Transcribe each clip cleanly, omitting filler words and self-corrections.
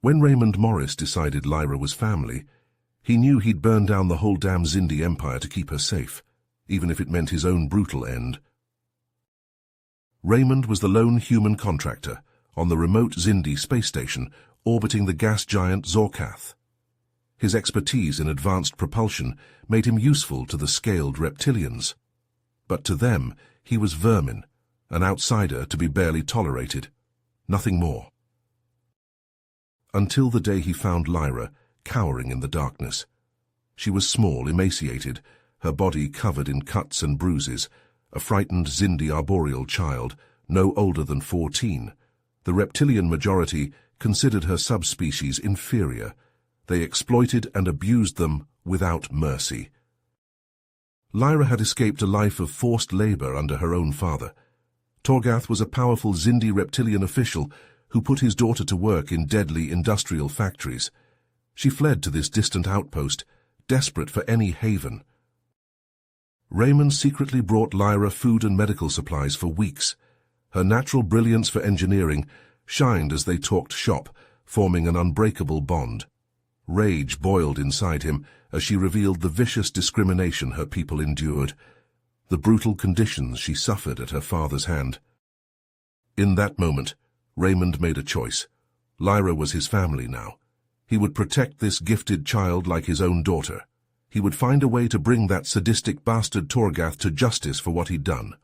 When Raymond Morris decided Lyra was family, he knew he'd burn down the whole damn Xindi empire to keep her safe, even if it meant his own brutal end. Raymond was the lone human contractor on the remote Xindi space station orbiting the gas giant Zorkath. His expertise in advanced propulsion made him useful to the scaled reptilians. But to them, he was vermin, an outsider to be barely tolerated, nothing more. Until the day he found Lyra, cowering in the darkness. She was small, emaciated, her body covered in cuts and bruises, a frightened Xindi arboreal child, no older than 14. The reptilian majority considered her subspecies inferior. They exploited and abused them without mercy. Lyra had escaped a life of forced labor under her own father. Torgath was a powerful Xindi reptilian official who put his daughter to work in deadly industrial factories. She fled to this distant outpost, desperate for any haven. Raymond secretly brought Lyra food and medical supplies for weeks. Her natural brilliance for engineering shined as they talked shop, forming an unbreakable bond. Rage boiled inside him as she revealed the vicious discrimination her people endured, the brutal conditions she suffered at her father's hand. In that moment, Raymond made a choice. Lyra was his family now. He would protect this gifted child like his own daughter. He would find a way to bring that sadistic bastard Torgath to justice for what he'd done.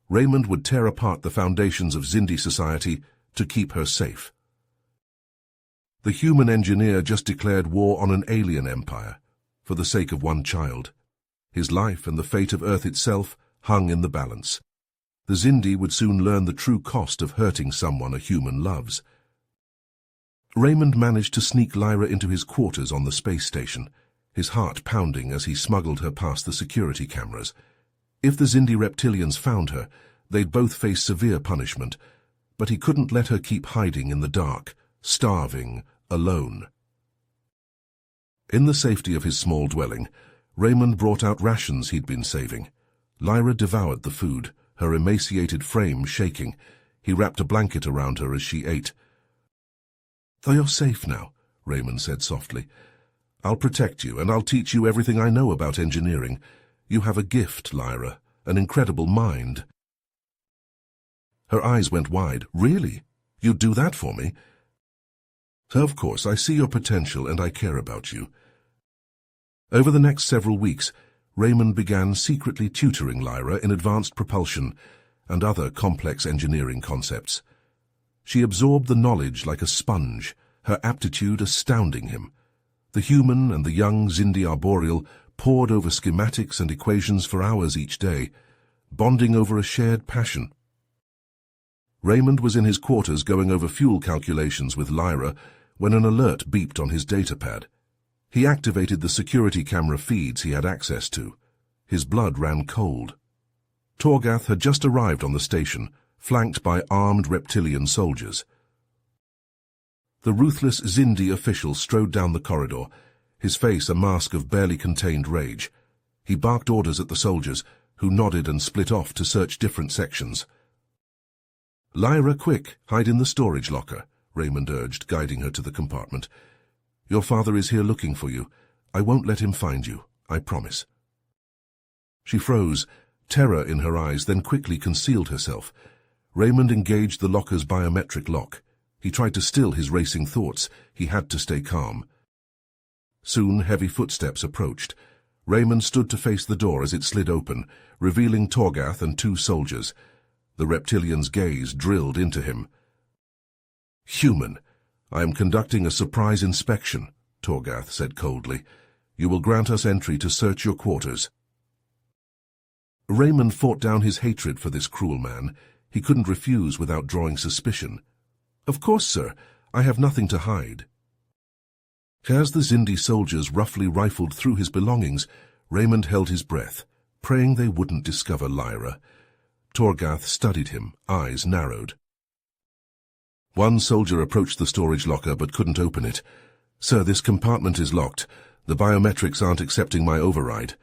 Raymond would tear apart the foundations of Xindi society to keep her safe. The human engineer just declared war on an alien empire, for the sake of one child. His life and the fate of Earth itself hung in the balance. The Xindi would soon learn the true cost of hurting someone a human loves. Raymond managed to sneak Lyra into his quarters on the space station, his heart pounding as he smuggled her past the security cameras. If the Xindi reptilians found her, they'd both face severe punishment, but he couldn't let her keep hiding in the dark, starving, alone. In the safety of his small dwelling, Raymond brought out rations he'd been saving. Lyra devoured the food, her emaciated frame shaking. He wrapped a blanket around her as she ate. "So you're safe now," Raymond said softly. "I'll protect you, and I'll teach you everything I know about engineering. You have a gift, Lyra, an incredible mind." Her eyes went wide. "Really? You'd do that for me?" "Of course, I see your potential and I care about you." Over the next several weeks, Raymond began secretly tutoring Lyra in advanced propulsion and other complex engineering concepts. She absorbed the knowledge like a sponge, her aptitude astounding him. The human and the young Xindi arboreal pored over schematics and equations for hours each day, bonding over a shared passion. Raymond was in his quarters going over fuel calculations with Lyra when an alert beeped on his datapad. He activated the security camera feeds he had access to. His blood ran cold. Torgath had just arrived on the station, flanked by armed reptilian soldiers. The ruthless Xindi official strode down the corridor, his face a mask of barely contained rage. He barked orders at the soldiers, who nodded and split off to search different sections. "Lyra, quick, hide in the storage locker," Raymond urged, guiding her to the compartment. "Your father is here looking for you. I won't let him find you, I promise." She froze, terror in her eyes, then quickly concealed herself. Raymond engaged the locker's biometric lock. He tried to still his racing thoughts. He had to stay calm. Soon heavy footsteps approached. Raymond stood to face the door as it slid open, revealing Torgath and 2 soldiers. The reptilian's gaze drilled into him. "Human, I am conducting a surprise inspection," Torgath said coldly. "You will grant us entry to search your quarters." Raymond fought down his hatred for this cruel man. He couldn't refuse without drawing suspicion. "Of course, sir. I have nothing to hide." As the Xindi soldiers roughly rifled through his belongings, Raymond held his breath, praying they wouldn't discover Lyra. Torgath studied him, eyes narrowed. One soldier approached the storage locker but couldn't open it. "Sir, this compartment is locked. The biometrics aren't accepting my override."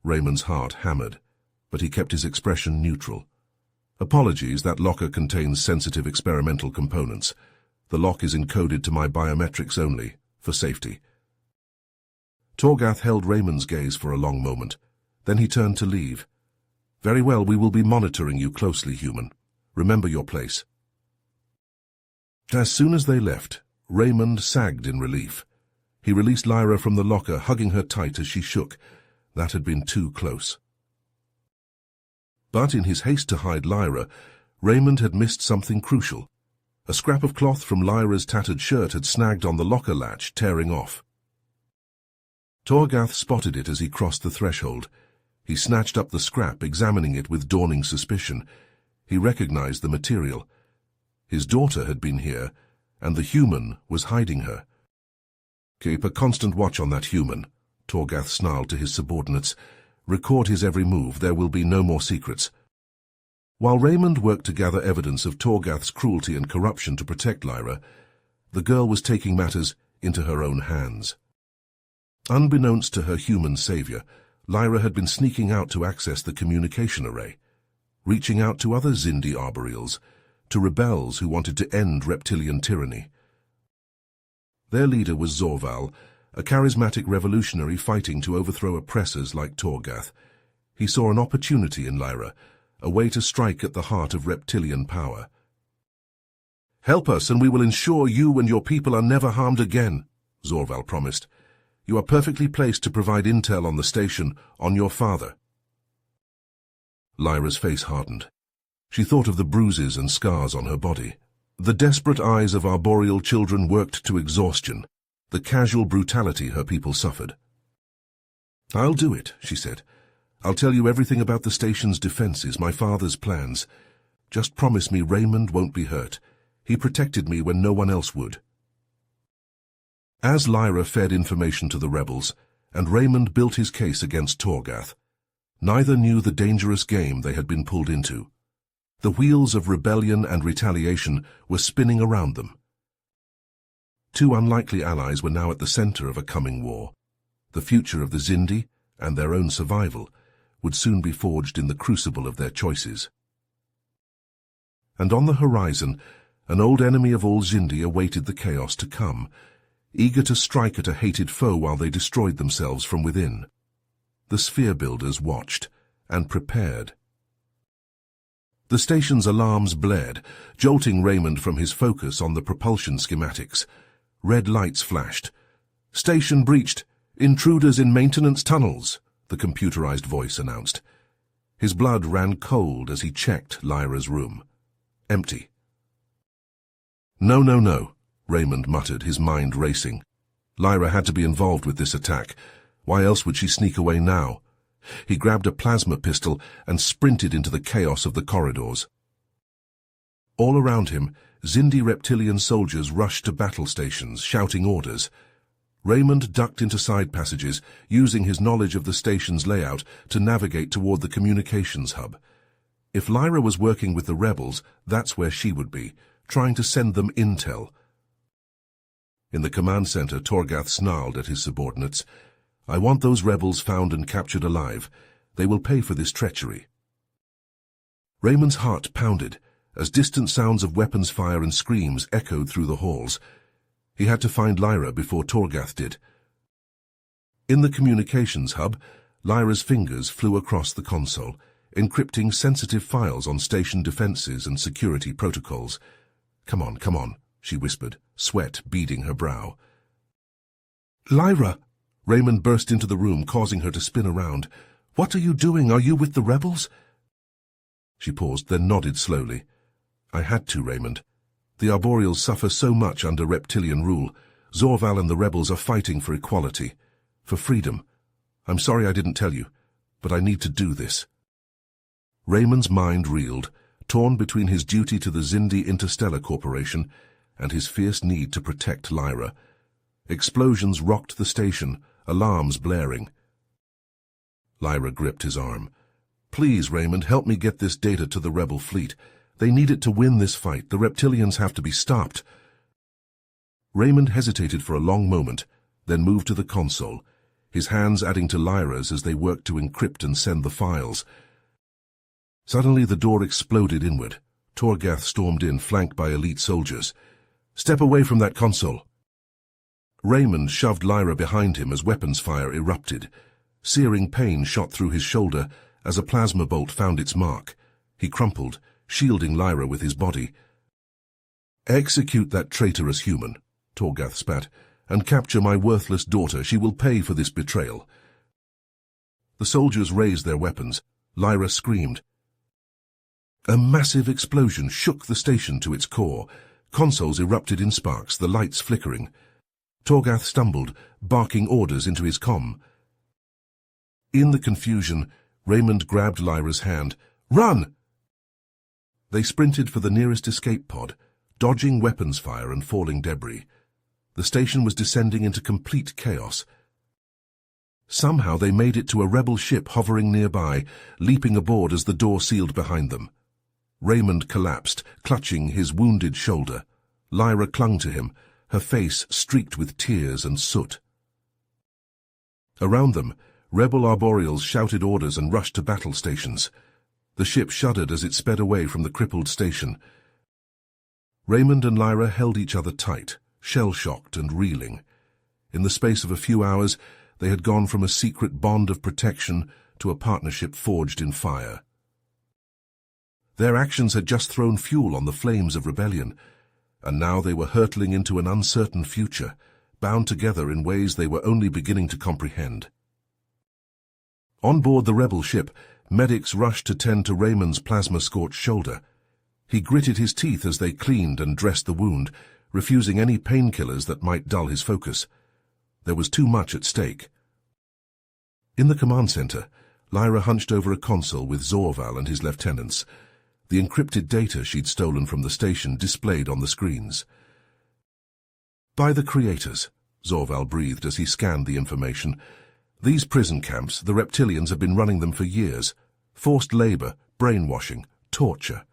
Raymond's heart hammered, but he kept his expression neutral. "Apologies, that locker contains sensitive experimental components." The lock is encoded to my biometrics only, for safety. Torgath held Raymond's gaze for a long moment. Then he turned to leave. Very well, we will be monitoring you closely, human. Remember your place. As soon as they left, Raymond sagged in relief. He released Lyra from the locker, hugging her tight as she shook. That had been too close. But in his haste to hide Lyra, Raymond had missed something crucial. A scrap of cloth from Lyra's tattered shirt had snagged on the locker latch, tearing off. Torgath spotted it as he crossed the threshold. He snatched up the scrap, examining it with dawning suspicion. He recognized the material. His daughter had been here, and the human was hiding her. Keep a constant watch on that human, Torgath snarled to his subordinates. Record his every move. There will be no more secrets. While Raymond worked to gather evidence of Torgath's cruelty and corruption to protect Lyra, the girl was taking matters into her own hands. Unbeknownst to her human savior, Lyra had been sneaking out to access the communication array, reaching out to other Xindi arboreals, to rebels who wanted to end reptilian tyranny. Their leader was Zorval, a charismatic revolutionary fighting to overthrow oppressors like Torgath. He saw an opportunity in Lyra, a way to strike at the heart of reptilian power. "Help us, and we will ensure you and your people are never harmed again," Zorval promised. "You are perfectly placed to provide intel on the station, on your father." Lyra's face hardened. She thought of the bruises and scars on her body. The desperate eyes of arboreal children worked to exhaustion, the casual brutality her people suffered. "I'll do it," she said. "I'll tell you everything about the station's defenses, my father's plans. Just promise me Raymond won't be hurt. He protected me when no one else would." As Lyra fed information to the rebels, and Raymond built his case against Torgath, neither knew the dangerous game they had been pulled into. The wheels of rebellion and retaliation were spinning around them. Two unlikely allies were now at the center of a coming war. The future of the Xindi, and their own survival, would soon be forged in the crucible of their choices. And on the horizon, an old enemy of all Xindi awaited the chaos to come, eager to strike at a hated foe while they destroyed themselves from within. The sphere builders watched and prepared. The station's alarms blared, jolting Raymond from his focus on the propulsion schematics. Red lights flashed. "Station breached. Intruders in maintenance tunnels," the computerized voice announced. His blood ran cold as he checked Lyra's room. Empty. "No, no, no," Raymond muttered, his mind racing. Lyra had to be involved with this attack. Why else would she sneak away now? He grabbed a plasma pistol and sprinted into the chaos of the corridors. All around him, Xindi reptilian soldiers rushed to battle stations, shouting orders. Raymond ducked into side passages, using his knowledge of the station's layout to navigate toward the communications hub. If Lyra was working with the rebels, that's where she would be, trying to send them intel. In the command center, Torgath snarled at his subordinates. "I want those rebels found and captured alive. They will pay for this treachery." Raymond's heart pounded as distant sounds of weapons fire and screams echoed through the halls. He had to find Lyra before Torgath did. In the communications hub, Lyra's fingers flew across the console, encrypting sensitive files on station defenses and security protocols. Come on," she whispered, sweat beading her brow. "Lyra!" Raymond burst into the room, causing her to spin around. "What are you doing? Are you with the rebels?" She paused, then nodded slowly. "I had to, Raymond. The arboreals suffer so much under reptilian rule. Zorval and the rebels are fighting for equality, for freedom. I'm sorry I didn't tell you, but I need to do this." Raymond's mind reeled, torn between his duty to the Xindi Interstellar Corporation and his fierce need to protect Lyra. Explosions rocked the station, alarms blaring. Lyra gripped his arm. "Please, Raymond, help me get this data to the rebel fleet. They need it to win this fight. The reptilians have to be stopped." Raymond hesitated for a long moment, then moved to the console, his hands adding to Lyra's as they worked to encrypt and send the files. Suddenly the door exploded inward. Torgath stormed in, flanked by elite soldiers. Step away from that console. Raymond shoved Lyra behind him as weapons fire erupted. Searing pain shot through his shoulder as a plasma bolt found its mark. He crumpled, shielding Lyra with his body. "Execute that traitorous human," Torgath spat, "and capture my worthless daughter. She will pay for this betrayal." The soldiers raised their weapons. Lyra screamed. A massive explosion shook the station to its core. Consoles erupted in sparks, the lights flickering. Torgath stumbled, barking orders into his comm. In the confusion, Raymond grabbed Lyra's hand. "Run!" They sprinted for the nearest escape pod, dodging weapons fire and falling debris. The station was descending into complete chaos. Somehow they made it to a rebel ship hovering nearby, leaping aboard as the door sealed behind them. Raymond collapsed, clutching his wounded shoulder. Lyra clung to him, her face streaked with tears and soot. Around them, rebel arboreals shouted orders and rushed to battle stations. The ship shuddered as it sped away from the crippled station. Raymond and Lyra held each other tight, shell-shocked and reeling. In the space of a few hours, they had gone from a secret bond of protection to a partnership forged in fire. Their actions had just thrown fuel on the flames of rebellion, and now they were hurtling into an uncertain future, bound together in ways they were only beginning to comprehend. On board the rebel ship, medics rushed to tend to Raymond's plasma-scorched shoulder. He gritted his teeth as they cleaned and dressed the wound, refusing any painkillers that might dull his focus. There was too much at stake. In the command center, Lyra hunched over a console with Zorval and his lieutenants. The encrypted data she'd stolen from the station displayed on the screens. "By the creators," Zorval breathed as he scanned the information. "These prison camps, the reptilians have been running them for years. Forced labor, brainwashing, torture."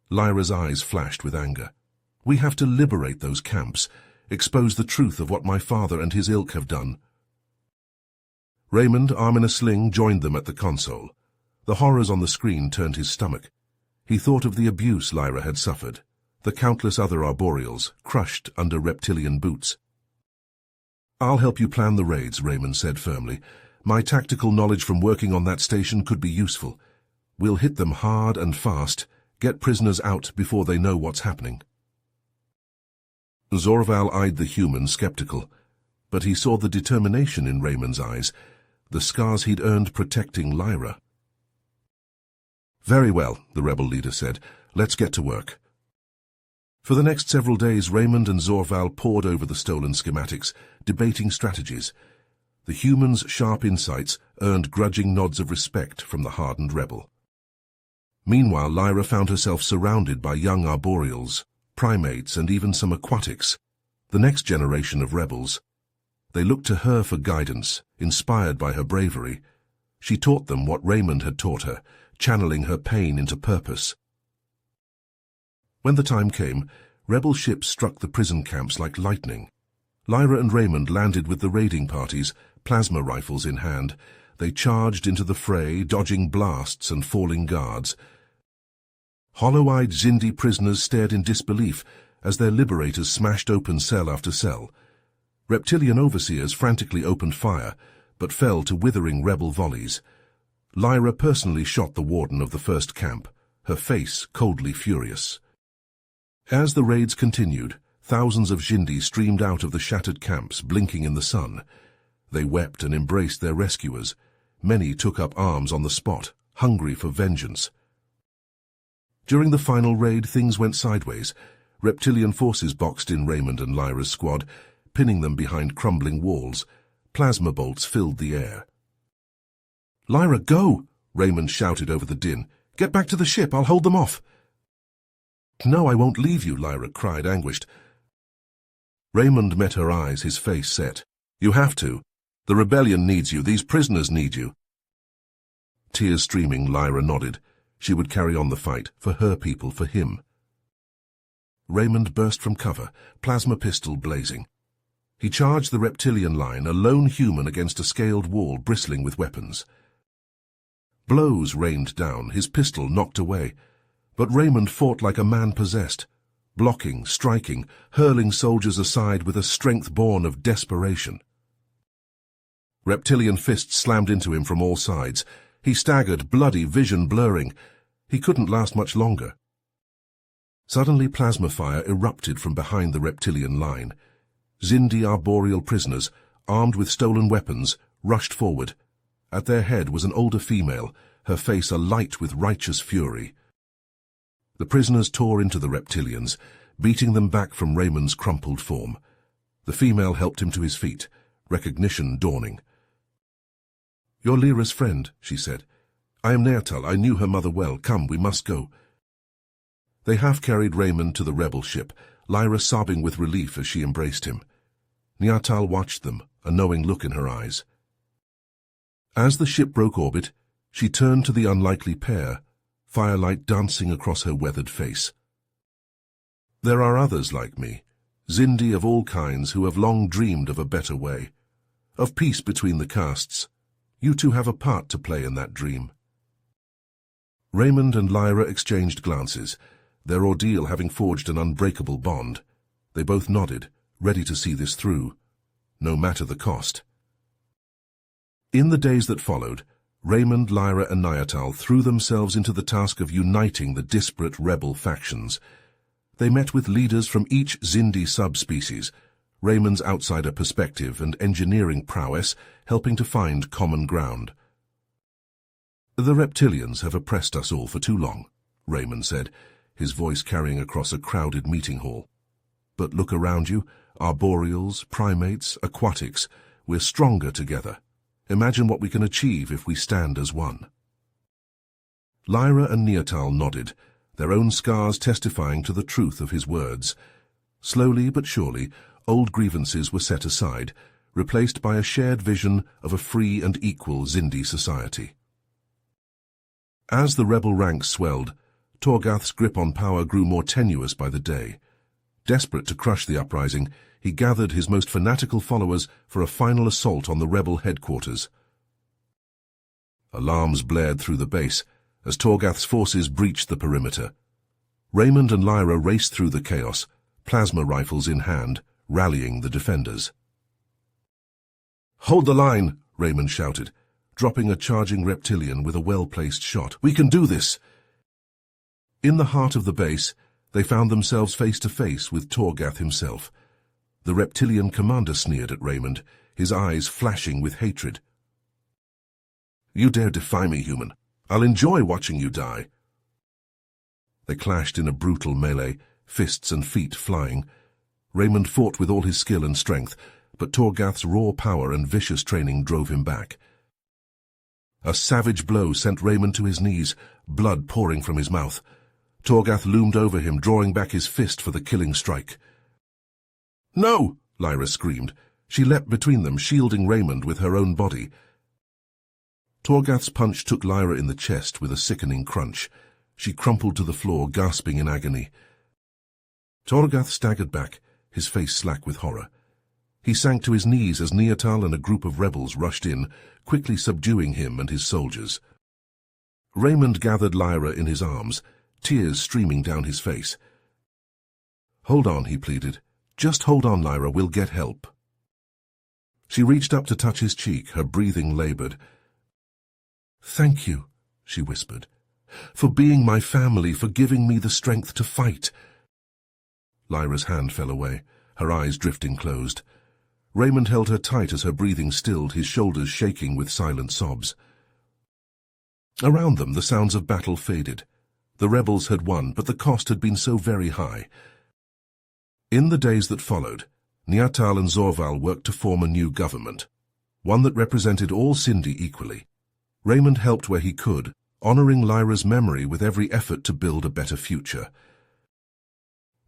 Lyra's eyes flashed with anger. "We have to liberate those camps, expose the truth of what my father and his ilk have done." Raymond, arm in a sling, joined them at the console. The horrors on the screen turned his stomach. He thought of the abuse Lyra had suffered, the countless other arboreals, crushed under reptilian boots. "I'll help you plan the raids," Raymond said firmly. "My tactical knowledge from working on that station could be useful. We'll hit them hard and fast, get prisoners out before they know what's happening." Zorval eyed the human, skeptical, but he saw the determination in Raymond's eyes, the scars he'd earned protecting Lyra. "Very well," the rebel leader said. "Let's get to work." For the next several days, Raymond and Zorval pored over the stolen schematics, debating strategies. The human's sharp insights earned grudging nods of respect from the hardened rebel. Meanwhile, Lyra found herself surrounded by young arboreals, primates, and even some aquatics, the next generation of rebels. They looked to her for guidance, inspired by her bravery. She taught them what Raymond had taught her, channeling her pain into purpose. When the time came, rebel ships struck the prison camps like lightning. Lyra and Raymond landed with the raiding parties, plasma rifles in hand. They charged into the fray, dodging blasts and falling guards. Hollow-eyed Xindi prisoners stared in disbelief as their liberators smashed open cell after cell. Reptilian overseers frantically opened fire, but fell to withering rebel volleys. Lyra personally shot the warden of the first camp, her face coldly furious. As the raids continued, thousands of Xindi streamed out of the shattered camps, blinking in the sun. They wept and embraced their rescuers. Many took up arms on the spot, hungry for vengeance. During the final raid, things went sideways. Reptilian forces boxed in Raymond and Lyra's squad, pinning them behind crumbling walls. Plasma bolts filled the air. "Lyra, go!" Raymond shouted over the din. "Get back to the ship, I'll hold them off." "No, I won't leave you," Lyra cried, anguished. Raymond met her eyes, his face set. "You have to. The rebellion needs you. These prisoners need you." Tears streaming, Lyra nodded. She would carry on the fight, for her people, for him. Raymond burst from cover, plasma pistol blazing. He charged the reptilian line, a lone human against a scaled wall bristling with weapons. Blows rained down, his pistol knocked away, but Raymond fought like a man possessed. blocking, striking, hurling soldiers aside with a strength born of desperation. Reptilian fists slammed into him from all sides. He staggered, bloody, vision blurring. He couldn't last much longer. Suddenly plasma fire erupted from behind the reptilian line. Zindi arboreal prisoners, armed with stolen weapons, rushed forward. At their head was an older female, her face alight with righteous fury. The prisoners tore into the reptilians, beating them back from Raymond's crumpled form. The female helped him to his feet, recognition dawning. "You're Lyra's friend," she said. "I am Neatal. I knew her mother well. Come, we must go." They half-carried Raymond to the rebel ship, Lyra sobbing with relief as she embraced him. Neatal watched them, a knowing look in her eyes. As the ship broke orbit, she turned to the unlikely pair, firelight dancing across her weathered face. "There are others like me, Zindi of all kinds who have long dreamed of a better way, of peace between the castes. You two have a part to play in that dream." Raymond and Lyra exchanged glances, their ordeal having forged an unbreakable bond. They both nodded, ready to see this through, no matter the cost. In the days that followed, Raymond, Lyra, and Neatal threw themselves into the task of uniting the disparate rebel factions. They met with leaders from each Zindi subspecies, Raymond's outsider perspective and engineering prowess helping to find common ground. "The reptilians have oppressed us all for too long," Raymond said, his voice carrying across a crowded meeting hall. "But look around you, arboreals, primates, aquatics, we're stronger together. Imagine what we can achieve if we stand as one." Lyra and Neatal nodded, their own scars testifying to the truth of his words. Slowly but surely, old grievances were set aside, replaced by a shared vision of a free and equal Zindi society. As the rebel ranks swelled, Torgath's grip on power grew more tenuous by the day. Desperate to crush the uprising, he gathered his most fanatical followers for a final assault on the rebel headquarters. Alarms blared through the base as Torgath's forces breached the perimeter. Raymond and Lyra raced through the chaos, plasma rifles in hand, rallying the defenders. "Hold the line!" Raymond shouted, dropping a charging reptilian with a well-placed shot. "We can do this!" In the heart of the base, they found themselves face to face with Torgath himself. The reptilian commander sneered at Raymond, his eyes flashing with hatred. "You dare defy me, human? I'll enjoy watching you die." They clashed in a brutal melee, fists and feet flying. Raymond fought with all his skill and strength, but Torgath's raw power and vicious training drove him back. A savage blow sent Raymond to his knees, blood pouring from his mouth. Torgath loomed over him, drawing back his fist for the killing strike. "No!" Lyra screamed. She leapt between them, shielding Raymond with her own body. Torgath's punch took Lyra in the chest with a sickening crunch. She crumpled to the floor, gasping in agony. Torgath staggered back, his face slack with horror. He sank to his knees as Neatal and a group of rebels rushed in, quickly subduing him and his soldiers. Raymond gathered Lyra in his arms, tears streaming down his face. "Hold on," he pleaded. "Just hold on, Lyra, we'll get help." She reached up to touch his cheek, her breathing labored. "Thank you," she whispered, "for being my family, for giving me the strength to fight." Lyra's hand fell away, her eyes drifting closed. Raymond held her tight as her breathing stilled, his shoulders shaking with silent sobs. Around them, the sounds of battle faded. The rebels had won, but the cost had been so very high. In the days that followed, Neatal and Zorval worked to form a new government, one that represented all Zindi equally. Raymond helped where he could, honoring Lyra's memory with every effort to build a better future.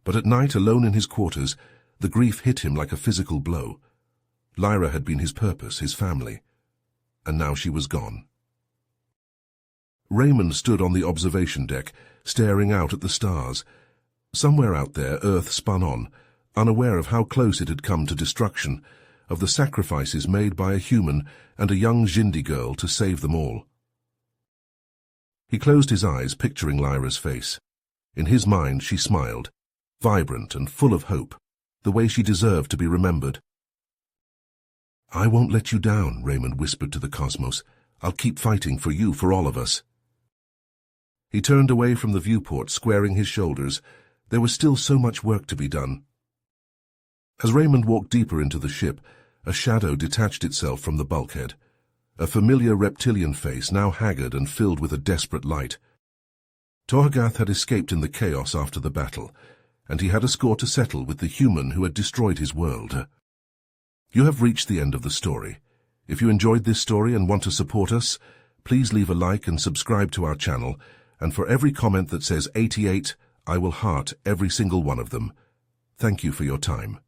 But at night, alone in his quarters, the grief hit him like a physical blow. Lyra had been his purpose, his family, and now she was gone. Raymond stood on the observation deck, staring out at the stars. Somewhere out there, Earth spun on, unaware of how close it had come to destruction, of the sacrifices made by a human and a young Zindi girl to save them all. He closed his eyes, picturing Lyra's face. In his mind, she smiled, vibrant and full of hope, the way she deserved to be remembered. "I won't let you down," Raymond whispered to the cosmos. "I'll keep fighting for you, for all of us." He turned away from the viewport, squaring his shoulders. There was still so much work to be done. As Raymond walked deeper into the ship, a shadow detached itself from the bulkhead. A familiar reptilian face, now haggard and filled with a desperate light. Torgath had escaped in the chaos after the battle, and he had a score to settle with the human who had destroyed his world. You have reached the end of the story. If you enjoyed this story and want to support us, please leave a like and subscribe to our channel, and for every comment that says 88, I will heart every single one of them. Thank you for your time.